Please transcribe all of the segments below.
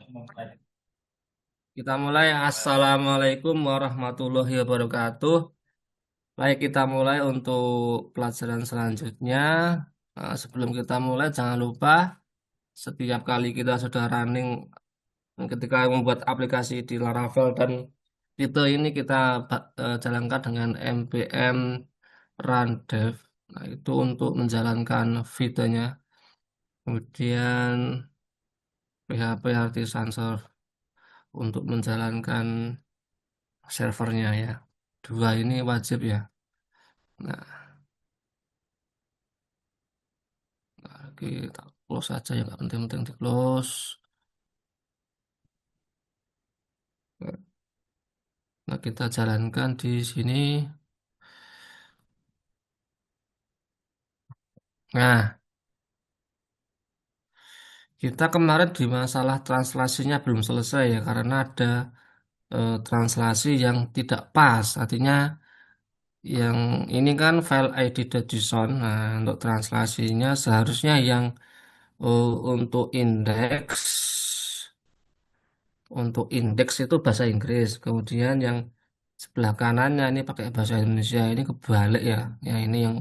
Kita mulai. Assalamualaikum warahmatullahi wabarakatuh. Baik, kita mulai untuk pelajaran selanjutnya. Sebelum kita mulai, jangan lupa setiap kali kita sudah running, ketika membuat aplikasi di Laravel dan Vite ini kita jalankan dengan npm run dev. Nah, itu untuk menjalankan Vite-nya. Kemudian PHP Artisan untuk menjalankan servernya ya. Dua ini wajib ya. Nah, kita close aja ya, nggak penting-penting di close. Nah, kita jalankan di sini. Nah, kita kemarin di masalah translasinya belum selesai ya, karena ada translasi yang tidak pas. Artinya yang ini kan file id.json. Nah, untuk translasinya seharusnya yang untuk indeks itu bahasa Inggris. Kemudian yang sebelah kanannya ini pakai bahasa Indonesia. Ini kebalik ya. Yang ini yang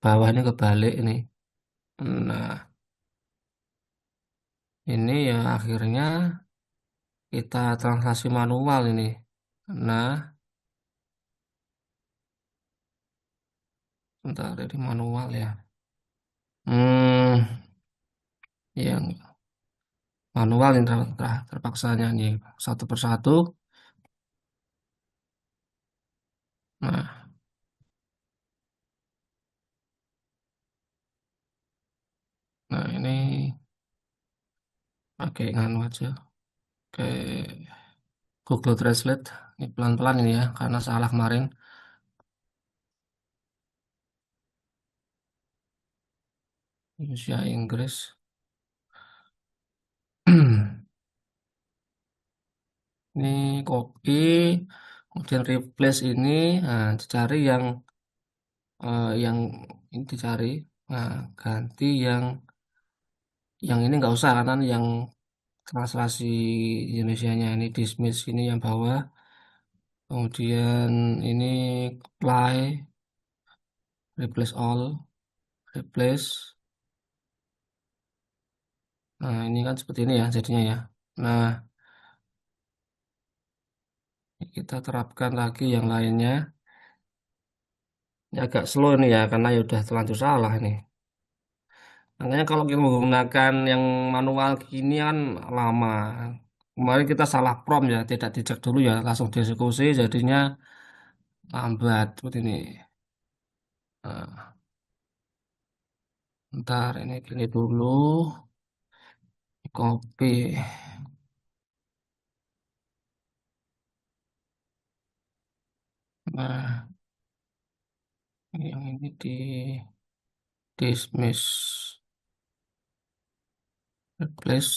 bawah ini kebalik ini. Nah, ini ya akhirnya kita translasi manual ini. Nah, bentar ini manual ya. Hmm, yang manual ini terpaksanya nih satu persatu. Nah, nah ini pakai nganu aja. Pakai Google Translate. Ini pelan-pelan ini ya, karena salah kemarin. Indonesia Inggris. Ini copy, kemudian replace ini, nah, dicari yang ini dicari, nah, ganti yang ini nggak usah karena yang translasi Indonesianya ini dismiss ini yang bawah, kemudian ini apply, replace all, replace, nah ini kan seperti ini ya jadinya ya. Nah, kita terapkan lagi yang lainnya. Ini agak slow nih ya karena ya udah terlanjur salah ini. Makanya kalau kita menggunakan yang manual gini kan lama. Kemarin kita salah prompt ya, tidak dicek dulu ya, langsung dieksekusi, jadinya lambat seperti ini. Nah, ntar ini gini dulu, copy. Nah, yang ini di dismiss, replace.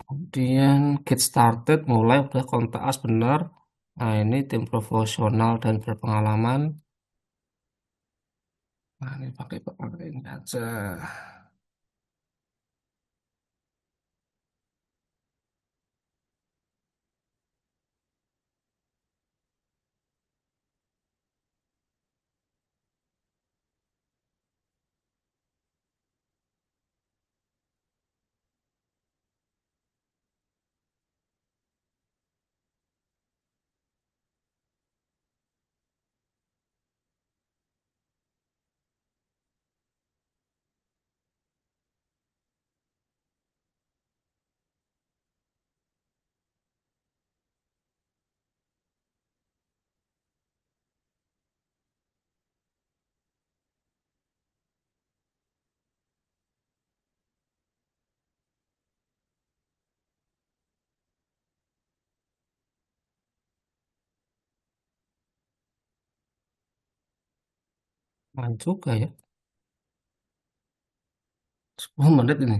Kemudian get started, mulai udah kontak as benar. Nah, ini tim profesional dan berpengalaman. Nah, ini pakai ini aja. Main juga ya. 10 menit ini.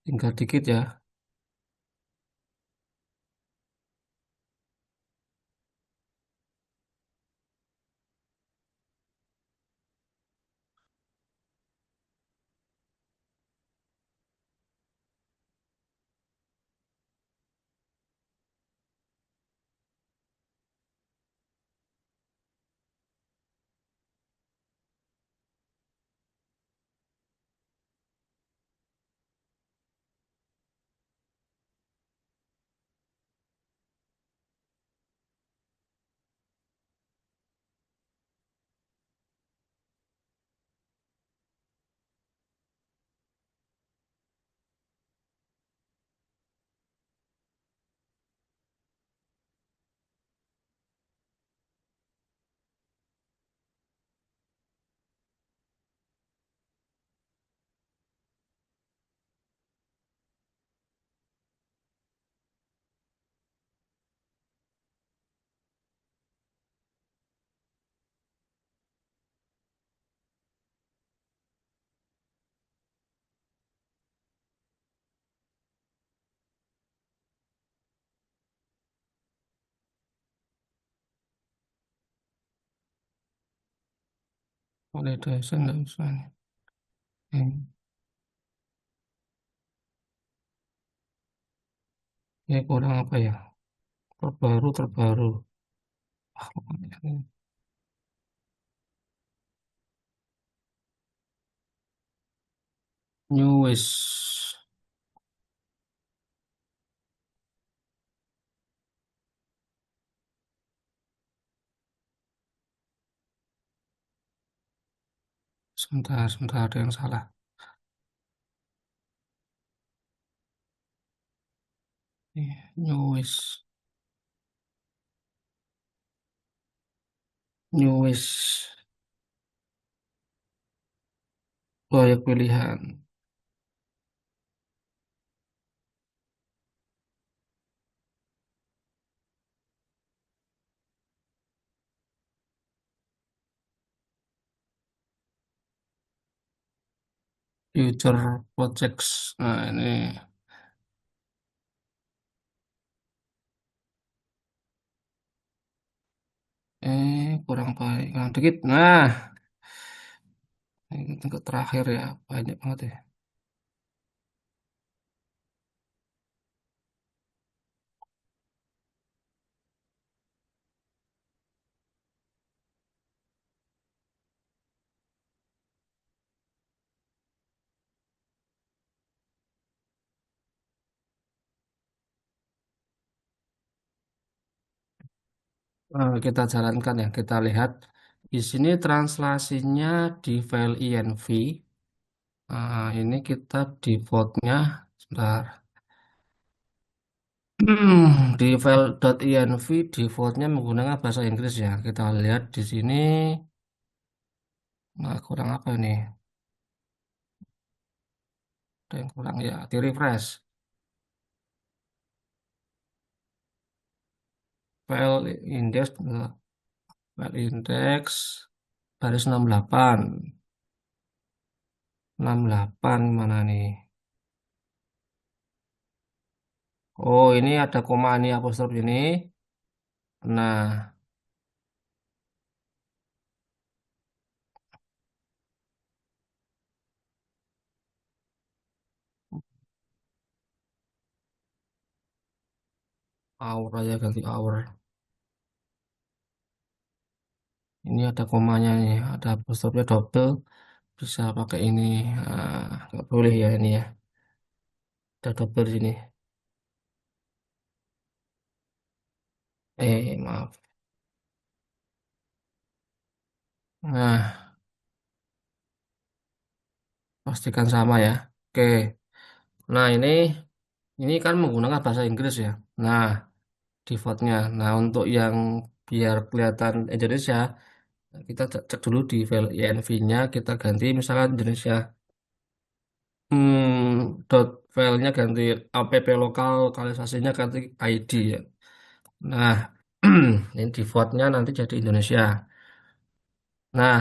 Tinggal dikit ya. Mulai dosen nggak usah nih. Kurang apa ya? Terbaru, terbaru. Ah, pokoknya ini. News. Sebentar, sebentar ada yang salah. News. News. Proyek pilihan. Future projects. Nah, ini. Kurang baik. Nah, dikit. Nah, ini tingkat terakhir ya. Banyak banget ya. Kita jalankan ya. Kita lihat. Di sini translasinya di file INV. Nah, ini kita defaultnya. Sebentar. Di file .inv defaultnya menggunakan bahasa Inggris ya. Kita lihat di sini. Nah, kurang apa ini? Ada yang kurang ya. Di refresh. File index, file index baris 68. 68 mana nih? Oh, ini ada koma ini apostrof ini. Nah, hour aja ganti hour. Ini ada komanya nih, ada apostrofnya double. Bisa pakai ini. Nggak boleh ya ini ya. Ada double di sini. Maaf. Nah, pastikan sama ya. Oke. Nah, ini kan menggunakan bahasa Inggris ya. Nah, defaultnya. Nah, untuk yang biar kelihatan Indonesia, kita cek dulu di file INV-nya, kita ganti misalnya Indonesia. Filenya ganti app lokal, lokalisasinya ganti ID ya. Nah, ini defaultnya nanti jadi Indonesia. Nah,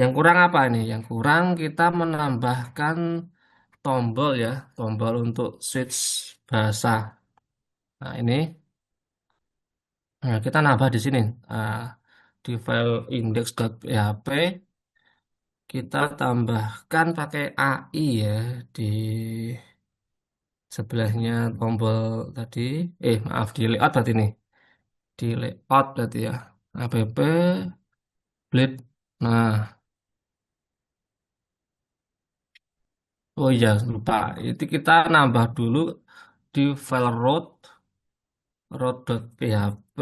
yang kurang apa ini? Yang kurang kita menambahkan tombol ya, tombol untuk switch bahasa. Nah, ini kita nambah di sini. Nah, di file index.php kita tambahkan pakai AI ya di sebelahnya tombol tadi. Maaf, di layout berarti nih. Di layout berarti ya. App blade. Nah, oh iya lupa. Itu kita nambah dulu di file root.php.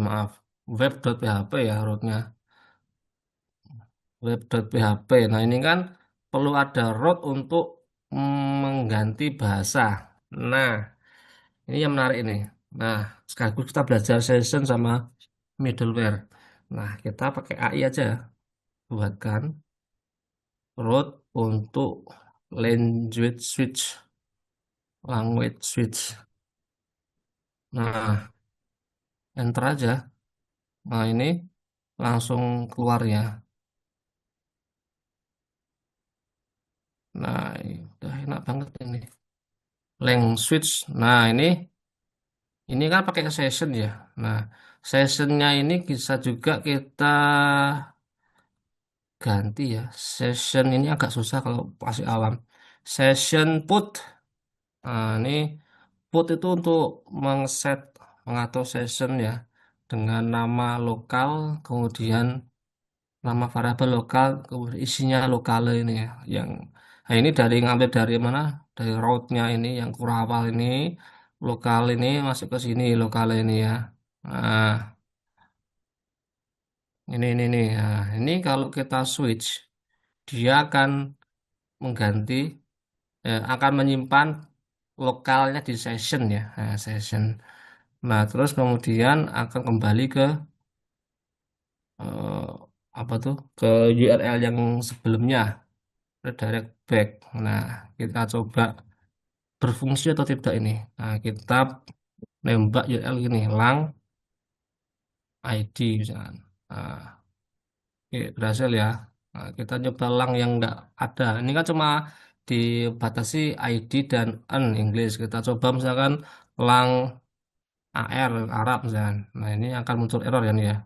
Maaf, web.php ya rootnya. Web.php. Nah, ini kan perlu ada root untuk mengganti bahasa. Nah, ini yang menarik ini. Nah, sekaligus kita belajar session sama middleware. Nah, kita pakai AI aja buatkan root untuk language switch, language switch. Nah, enter aja. Nah, ini langsung keluar ya. Nah, ini udah enak banget ini. Lang switch. Nah, ini kan pakai session ya. Nah, sessionnya ini bisa juga kita ganti ya. Session ini agak susah kalau masih awam. Session put. Nah, ini put itu untuk mengset, mengatur session ya. Dengan nama lokal, kemudian nama variabel lokal, kemudian isinya lokal ini ya. Yang nah ini dari ngambil dari mana? Dari route-nya ini yang kurawal ini, lokal ini masuk ke sini lokal ini ya. Nah, ini nih. Nah, ini kalau kita switch, dia akan mengganti, akan menyimpan lokalnya di session ya. Nah, session. Nah, terus kemudian akan kembali ke eh, apa tuh? Ke URL yang sebelumnya, redirect back. Nah, kita coba berfungsi atau tidak ini. Nah, kita nembak URL gini, lang ID misalkan. Nah, oke, berhasil ya. Nah, kita nyoba lang yang enggak ada. Ini kan cuma dibatasi ID dan N English. Kita coba misalkan lang AR Arab misalkan. Nah, ini akan muncul error ya nih ya.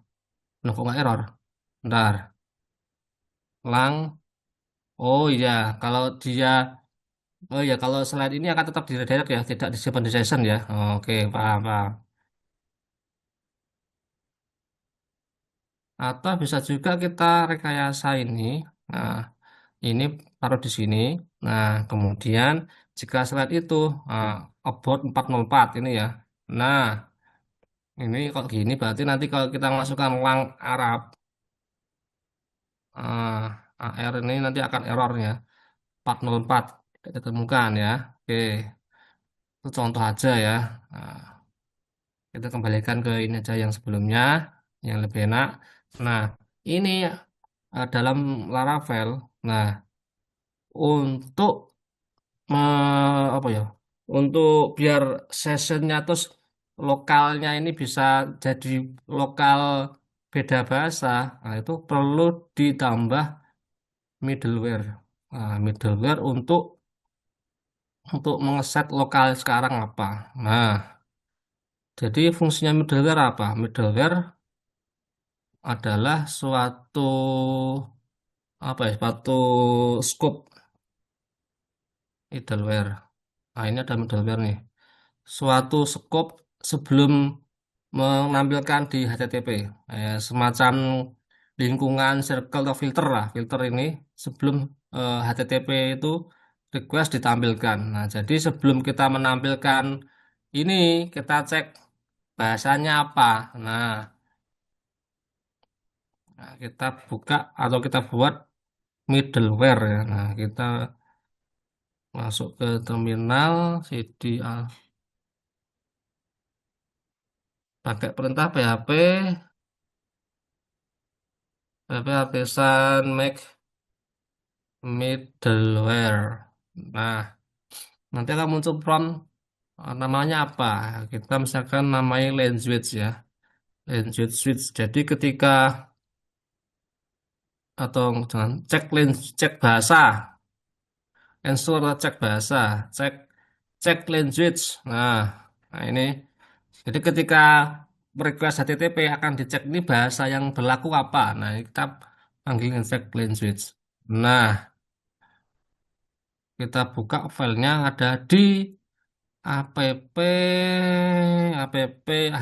Loh, kok nggak error? Bentar. Lang. Oh iya, kalau dia oh iya, kalau slide ini akan tetap di redirect ya, tidak disimpan di session ya. Oke, paham, paham. Atau bisa juga kita rekayasa ini. Nah, ini taruh di sini. Nah, kemudian jika slide itu ah, about 404 ini ya. Nah, ini kok gini berarti nanti kalau kita masukkan lang Arab, ah, AR ini nanti akan errornya 404 tidak ditemukan ya. Oke, itu contoh aja ya. Nah, kita kembalikan ke ini aja yang sebelumnya, yang lebih enak. Nah, ini dalam Laravel. Nah, untuk apa ya? Untuk biar sessionnya terus lokalnya ini bisa jadi lokal beda bahasa, nah itu perlu ditambah middleware. Nah, middleware untuk mengeset lokal sekarang apa? Nah, jadi fungsinya middleware apa? Middleware adalah suatu apa ya? Suatu scope middleware. Nah, ini ada middleware nih. Suatu scope sebelum menampilkan di HTTP, semacam lingkungan circle atau filter lah, filter ini sebelum HTTP itu request ditampilkan. Nah, jadi sebelum kita menampilkan ini kita cek bahasanya apa. Nah, kita buka atau kita buat middleware ya. Nah, kita masuk ke terminal cd pakai perintah PHP artisan make middleware. Nah, nanti akan muncul prompt namanya apa? Kita misalkan namanya language ya. Language switch. Jadi ketika atau jangan cek bahasa, ensure atau cek bahasa, cek cek language. Nah ini. Jadi ketika request HTTP akan dicek ini bahasa yang berlaku apa. Nah, ini kita panggilin cek language. Nah, kita buka filenya ada di app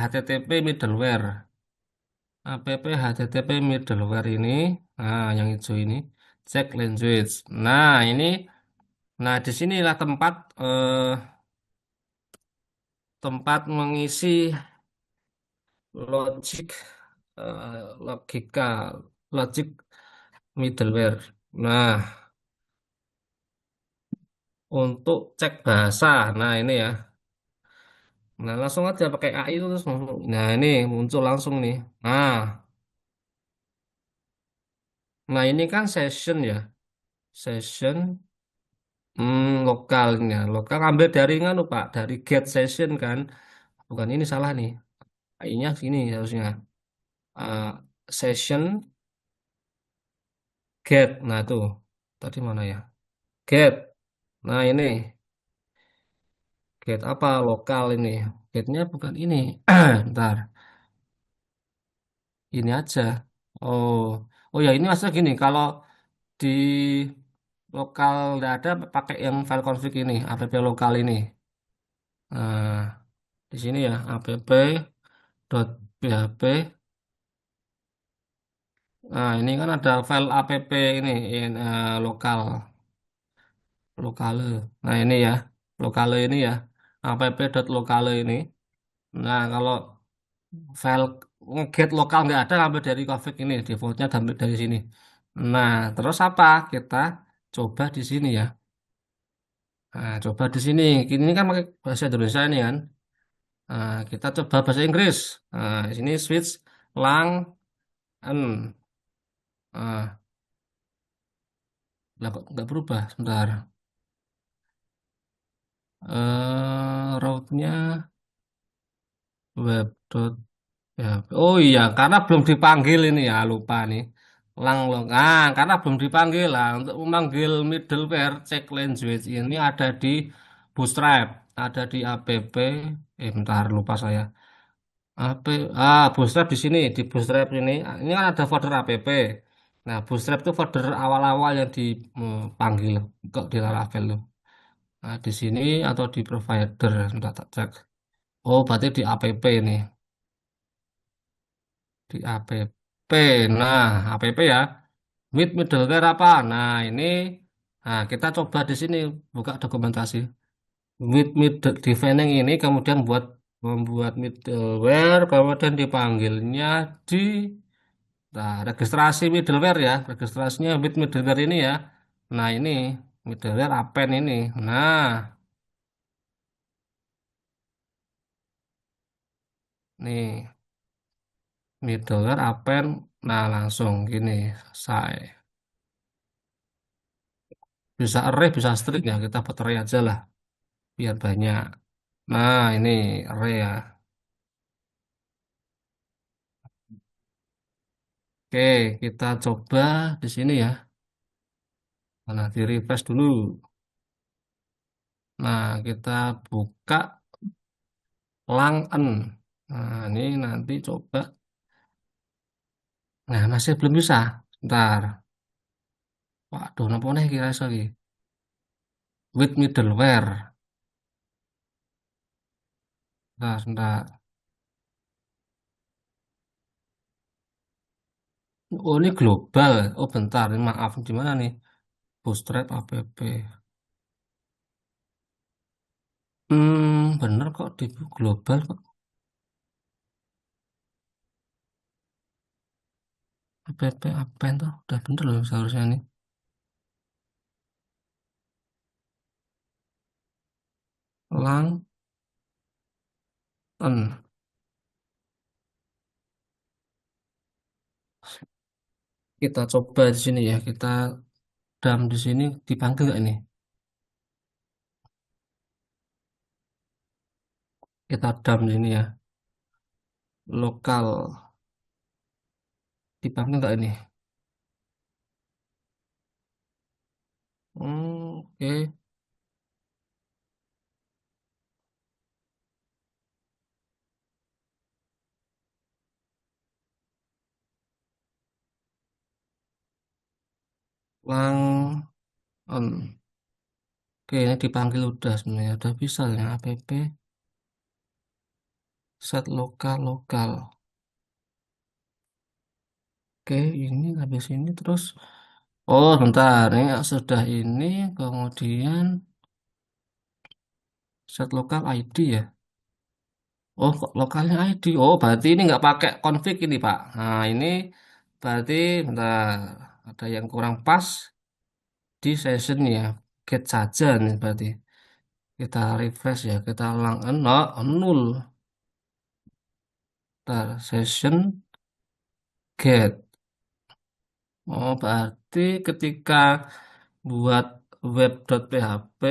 http middleware. App http middleware ini, nah yang hijau ini, cek language. Nah, nah di sinilah tempat mengisi logik logika logik middleware. Nah, untuk cek bahasa, nah ini ya. Nah, langsung aja pakai AI itu terus langsung. Nah, ini muncul langsung nih. Nah, ini kan session ya. Session lokalnya. Lokal ambil dari nganu, Pak, dari get session kan. Bukan ini salah nih. AI-nya sini harusnya. Eh, Session get. Nah, tuh. Tadi mana ya? Get. Nah, ini get apa? Lokal ini. Getnya bukan ini. Bentar. Ini aja. Oh, oh ya ini maksudnya gini, kalau di lokal nggak ada, pakai yang file config ini, app lokal ini. Nah, di sini ya, app.php. Nah, ini kan ada file app ini, lokal, lokale. Nah, ini ya, lokale ini ya, app.lokale ini. Nah, kalau file ngeget lokal nggak ada, ambil dari config ini, defaultnya ambil dari sini. Nah, terus apa? Kita coba di sini ya. Nah, coba di sini. Ini kan pakai bahasa Indonesia ini kan. Nah, kita coba bahasa Inggris. Nah, di sini switch lang en. Nah, lah kok nggak berubah? Sebentar. Route-nya web. Ya, oh iya, karena belum dipanggil ini ya, lupa nih. Lang. Karena belum dipanggil lah. Untuk memanggil middleware check language ini ada di Bootstrap, ada di app. Bentar, lupa saya. Bootstrap di sini, di Bootstrap ini kan ada folder app. Nah, Bootstrap itu folder awal-awal yang dipanggil kok di Laravel tuh. Nah, di sini atau di provider, sudah tak cek. Oh, berarti di app ini, di app. Nah, app ya, with middleware apa? Nah, kita coba di sini buka dokumentasi. With middle defining ini kemudian membuat middleware, kemudian dipanggilnya di. Nah, registrasi middleware ya, registrasinya with middleware ini ya. Nah, ini middleware append ini. Nah, nih middleware append. Nah, langsung gini, saya bisa array, bisa string ya. Kita buat array aja lah, biar banyak. Nah, ini array ya. Oke, kita coba di sini ya. Nah, di refresh dulu. Nah, kita buka langen. Nah, ini nanti coba. Nah, masih belum bisa. Ntar. Waduh, napa nih kira lagi? With middleware. Nah, sebentar. Oh, ini global. Oh, bentar. Ini maaf. Di mana nih? Bootstrap app. Bener kok di global kok. Apa itu? Udah bener loh seharusnya ini. Lang, en. Kita coba di sini ya. Kita dam di sini dipanggil nggak ini? Kita dam di sini ya. Lokal dipanggil nggak ini? Oke. Lang on. Oke, ini dipanggil udah sebenarnya. Udah bisa ya. App set lokal lokal. Oke, ini habis ini terus. Oh, bentar. Ini sudah ini. Kemudian set lokal ID ya. Oh, kok lokalnya ID. Oh, berarti ini nggak pakai config ini, Pak. Nah, ini berarti bentar. Ada yang kurang pas di session ya. Get saja nih berarti. Kita refresh ya. Kita ulang. No, nol. Bentar, session get. Oh, berarti ketika buat web.php,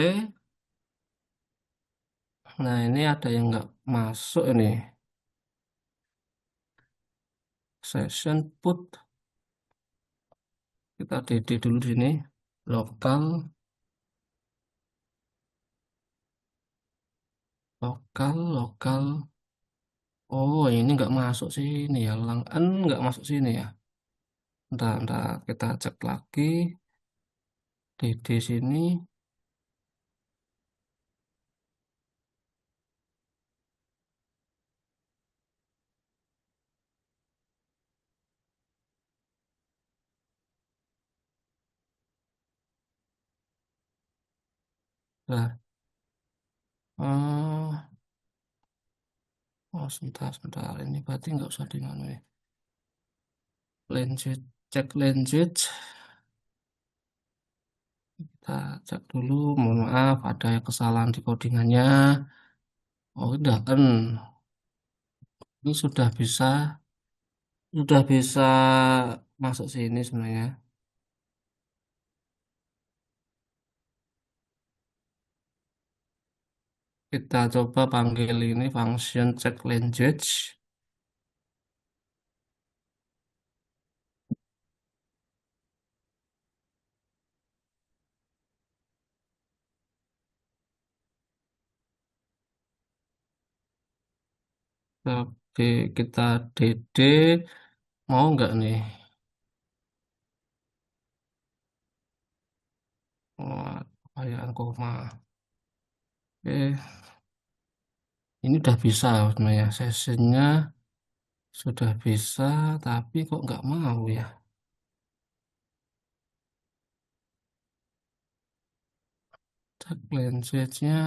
nah ini ada yang nggak masuk ini. Session put. Kita dd dulu di sini. Lokal, lokal, lokal. Oh, ini nggak masuk sini ya. Nggak masuk sini ya. Bentar, kita cek lagi. Dd sini. Nah, oh, oh sebentar. Ini berarti nggak usah di mana ya. Lanjut, cek lanjut. Kita cek dulu, mohon maaf ada kesalahan di codingannya. Oh, udah kan. Ini sudah bisa masuk sini sebenarnya. Kita coba panggil ini function check language. Oke, kita dd mau nggak nih? Wah, kayak koma. Oke, ini udah bisa sebenarnya sessionnya sudah bisa, tapi kok nggak mau ya? Check language-nya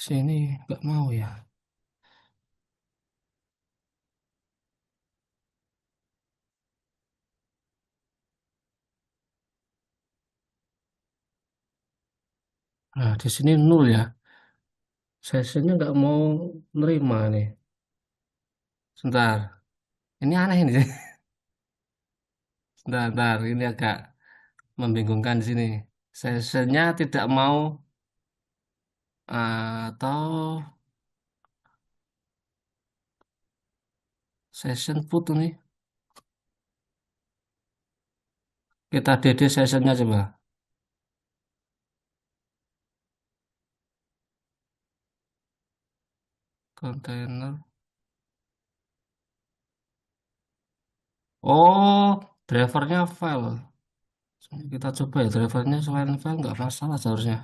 sini nggak mau ya? Nah, di sini nol ya. Sessionnya nggak mau nerima nih. Sebentar, ini aneh ini. Sebentar, ini agak membingungkan di sini. Sessionnya tidak mau atau session put nih. Kita dd sessionnya coba. Kontainer. Oh, drivernya file. Kita coba ya drivernya selain file nggak masalah seharusnya.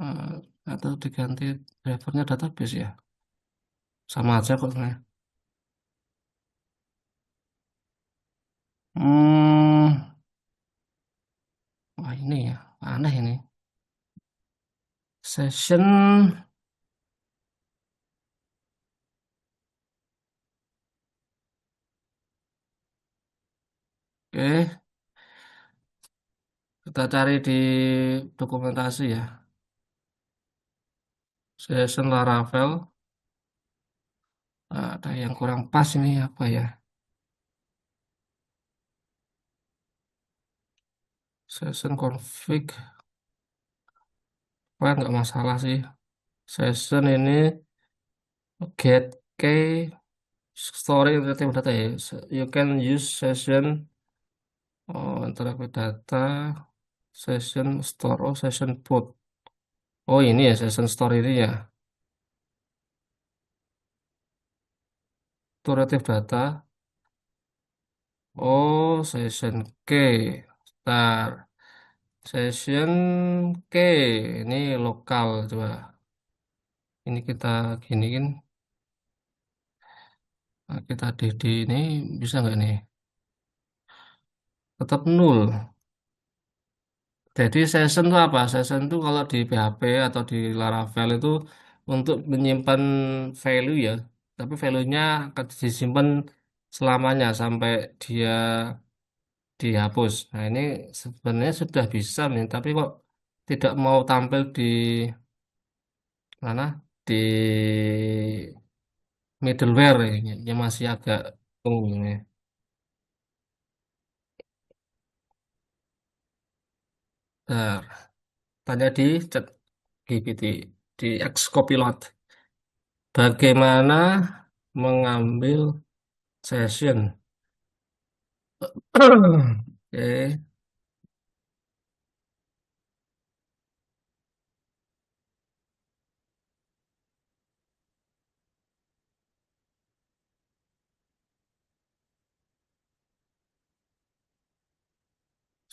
Eh, atau diganti drivernya database ya. Sama aja kok sebenarnya. Hmm, wah ini ya aneh ini. Session, oke, kita cari di dokumentasi ya. Session Laravel. Ada yang kurang pas ini apa ya? Session config, wah nggak masalah sih. Session ini get. Story interactive data ya. You can use session, oh, interactive data, session store, oh, session put. Oh, ini ya session store ini ya. Interactive data. Oh, session K. Ntar. Session K. Ini lokal coba. Ini kita gini kan. Nah, kita DD ini bisa nggak nih? Tetap nol. Jadi session itu apa? Session itu kalau di PHP atau di Laravel itu untuk menyimpan value ya. Tapi value-nya akan disimpan selamanya sampai dia dihapus. Nah ini sebenarnya sudah bisa nih, tapi kok tidak mau tampil di mana? Di middleware ini. Ya masih agak tunggu ini. Bentar. Tanya di chat GPT, di Xcopilot. Bagaimana mengambil session? Oke,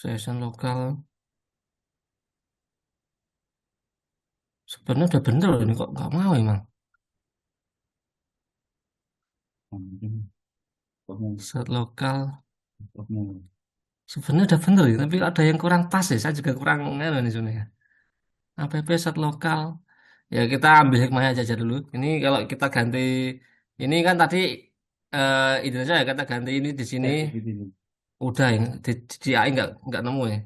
session lokal. Sebenarnya udah bener loh ini kok nggak mau emang. Set lokal. Sebenarnya udah bener ya, tapi ada yang kurang pas ya. Saya juga kurang anu nih sebenarnya. App set lokal. Ya kita ambil hikmahnya aja dulu. Ini kalau kita ganti ini kan tadi Indonesia ya kita ganti ini di sini udah ya di AI nggak nemu ya.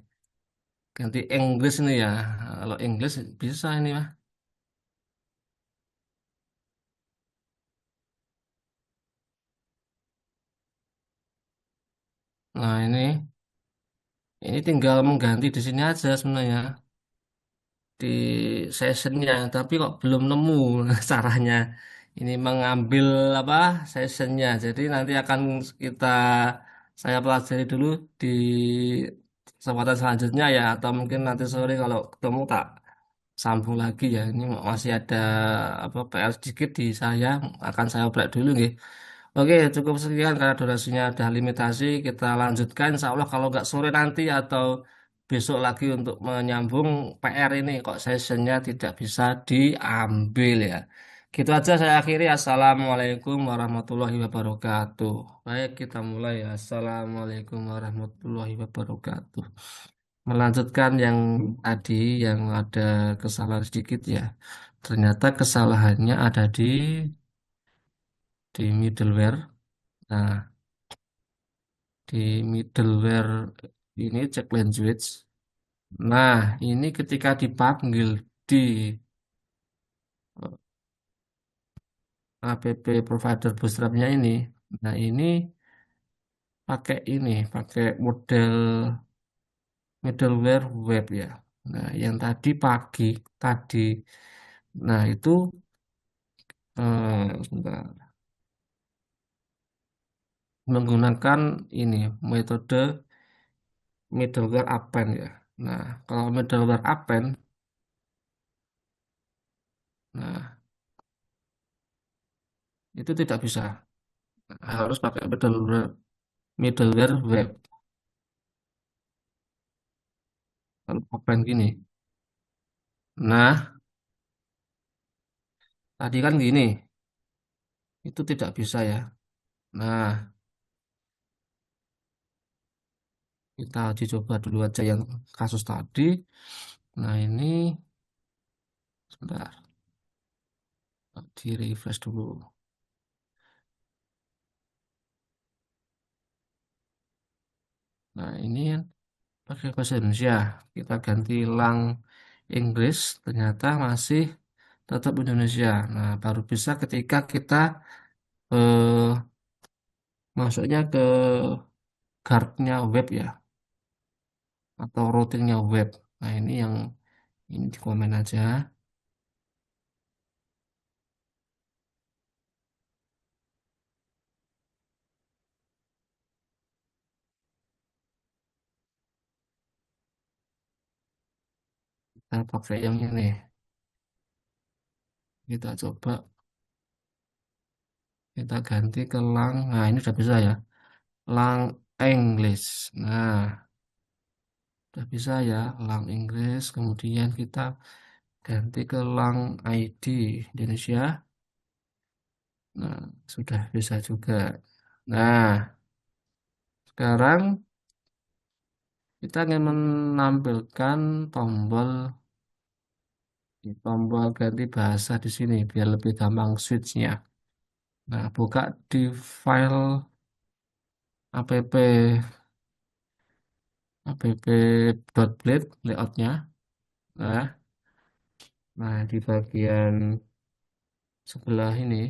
Ganti Inggris ini ya. Kalau Inggris bisa ini mah. Nah ini tinggal mengganti di sini aja sebenarnya di sessionnya, tapi kok belum nemu caranya. Ini mengambil apa sessionnya. Jadi nanti akan kita saya pelajari dulu di kesempatan selanjutnya ya, atau mungkin nanti sore kalau ketemu tak sambung lagi ya. Ini masih ada apa PR sedikit di saya, akan saya break dulu nih. Oke, cukup sekian karena durasinya ada limitasi. Kita lanjutkan, insya Allah kalau nggak sore nanti atau besok lagi untuk menyambung PR ini kok sessionnya tidak bisa diambil ya. Gitu aja saya akhiri. Assalamualaikum warahmatullahi wabarakatuh. Baik, kita mulai ya. Assalamualaikum warahmatullahi wabarakatuh. Melanjutkan yang tadi yang ada kesalahan sedikit ya. Ternyata kesalahannya ada di middleware. Nah, di middleware ini cek language. Nah, ini ketika dipanggil di app provider bootstrapnya ini, nah ini pakai model middleware web ya. Nah, yang tadi tadi, nah itu sebentar, menggunakan ini metode middleware append ya. Nah, kalau middleware append, nah itu tidak bisa. Harus pakai middleware web. Kalau append gini. Nah, tadi kan gini, itu tidak bisa ya. Nah, kita uji coba dulu aja yang kasus tadi. Nah, ini sebentar, di refresh dulu. Nah, ini kan pakai bahasa Indonesia. Kita ganti lang Inggris, ternyata masih tetap Indonesia. Nah, baru bisa ketika kita eh, masuknya ke guardnya web ya, atau routingnya web. Nah, ini di komen aja. Kita pakai yang ini. Kita coba kita ganti ke lang. Nah, ini udah bisa ya. Lang English. Nah, udah bisa ya. Lang Inggris. Kemudian kita ganti ke lang ID Indonesia. Nah, sudah bisa juga. Nah, sekarang kita ingin menampilkan tombol tombol ganti bahasa di sini biar lebih gampang switchnya. Nah, buka di file app app.blade layoutnya. Nah, nah di bagian sebelah ini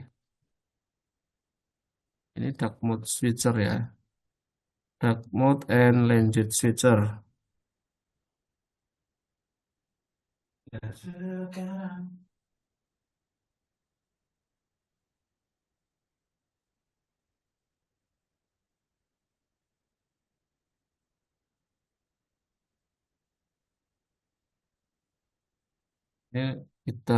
dark mode switcher ya. Dark mode and language switcher. Ini kita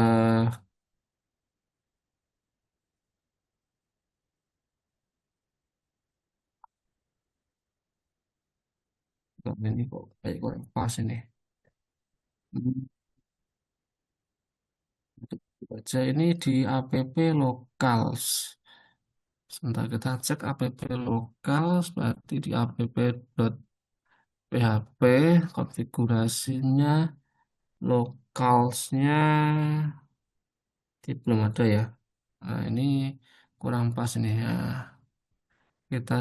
ini kok kayak kurang pas ini. Hmm, Baca ini di app locals. Sebentar kita cek app locals berarti di app.php konfigurasinya localsnya belum ada ya. Nah, ini kurang pas nih ya. Kita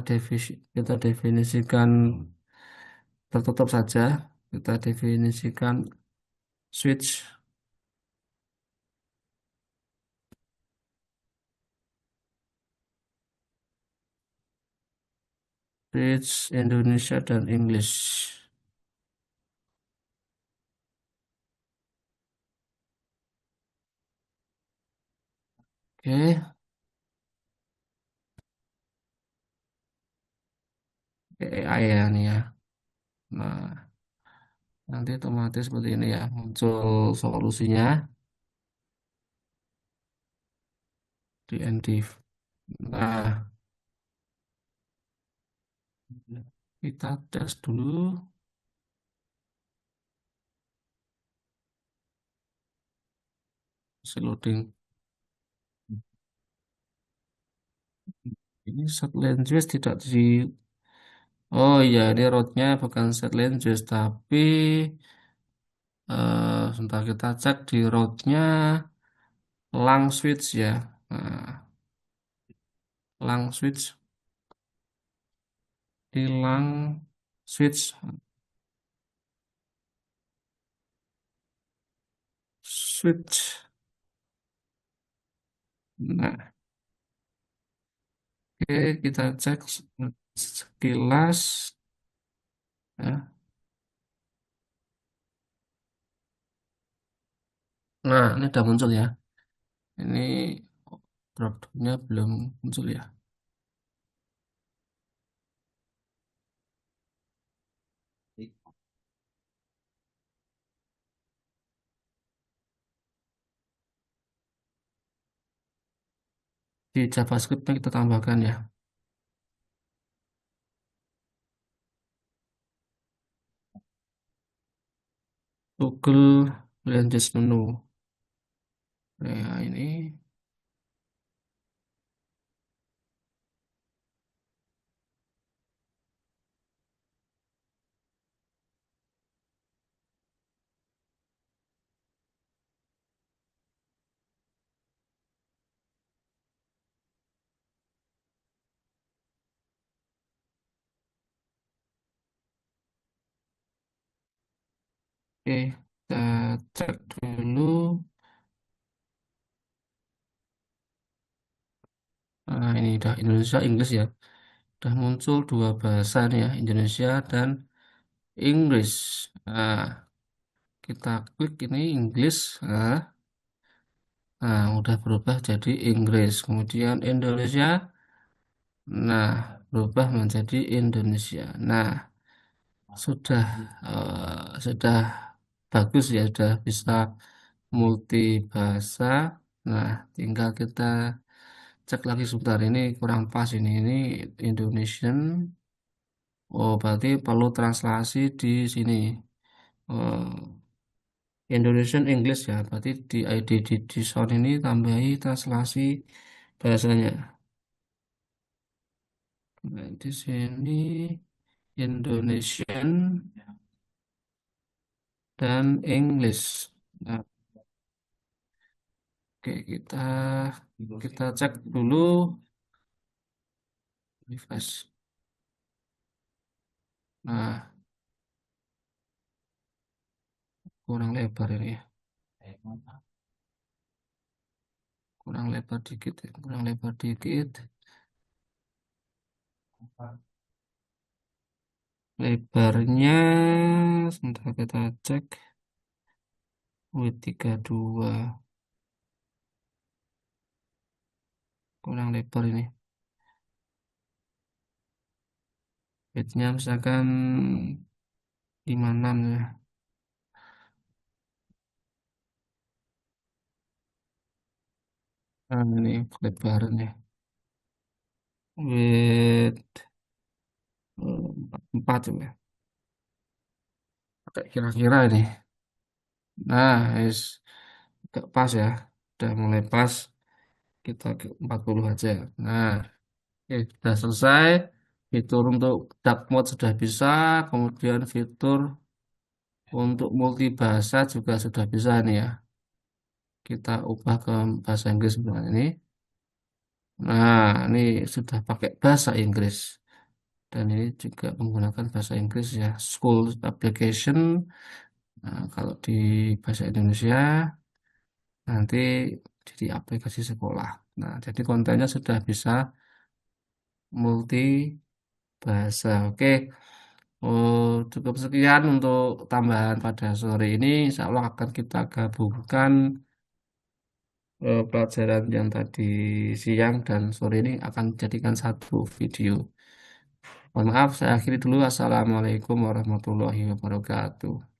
definisikan tertutup saja. Kita definisikan switch switch Indonesia dan English. Oke, AI ya nih ya. Nah, nanti otomatis seperti ini ya, muncul solusinya di NDIV. Nah, kita tes dulu, si loading. Ini set language tidak di. Oh iya, ini rootnya bukan set language, tapi sebentar kita cek di rootnya lang switch ya. Nah, lang switch di lang switch switch. Nah, oke kita cek sekilas. Ya. Nah, ini udah muncul ya. Ini produknya belum muncul ya. Di JavaScript kita tambahkan ya. Google Language Menu. Nah, ini oke, kita cek dulu. Nah, ini udah Indonesia Inggris ya. Udah muncul dua bahasa nih ya, Indonesia dan Inggris. Nah, kita klik ini Inggris. Nah, udah berubah jadi Inggris. Kemudian Indonesia. Nah, berubah menjadi Indonesia. Nah, sudah sudah bagus ya, sudah bisa multi bahasa. Nah, tinggal kita cek lagi sebentar, ini kurang pas ini Indonesian. Oh, berarti perlu translasi di sini. Eh, Indonesian English ya, berarti di ID di sound ini tambahi translasi bahasanya. Nah, di sini Indonesian dan English. Nah, oke, kita cek dulu. Refresh. Nah, kurang lebar ini ya. Kurang lebar dikit ya. Kurang lebar dikit. Lebarnya sebentar kita cek. W32. Kurang lebar ini. Widthnya misalkan 56 ya. Nah, ini lebarannya. Width 44 ya. Kayak kira-kira ini. Nah, agak pas ya. Udah mulai pas. Kita ke 40 aja. Nah, oke, sudah selesai. Fitur untuk dark mode sudah bisa. Kemudian fitur untuk multibahasa juga sudah bisa nih ya. Kita ubah ke bahasa Inggris sebenarnya ini. Nah, ini sudah pakai bahasa Inggris. Dan ini juga menggunakan bahasa Inggris ya. School application. Nah, kalau di bahasa Indonesia nanti jadi aplikasi sekolah. Nah, jadi kontennya sudah bisa multi bahasa. Oke. Oh, cukup sekian untuk tambahan pada sore ini. Insya Allah akan kita gabungkan pelajaran yang tadi siang dan sore ini akan jadikan satu video. Mohon maaf, saya akhiri dulu. Assalamualaikum warahmatullahi wabarakatuh.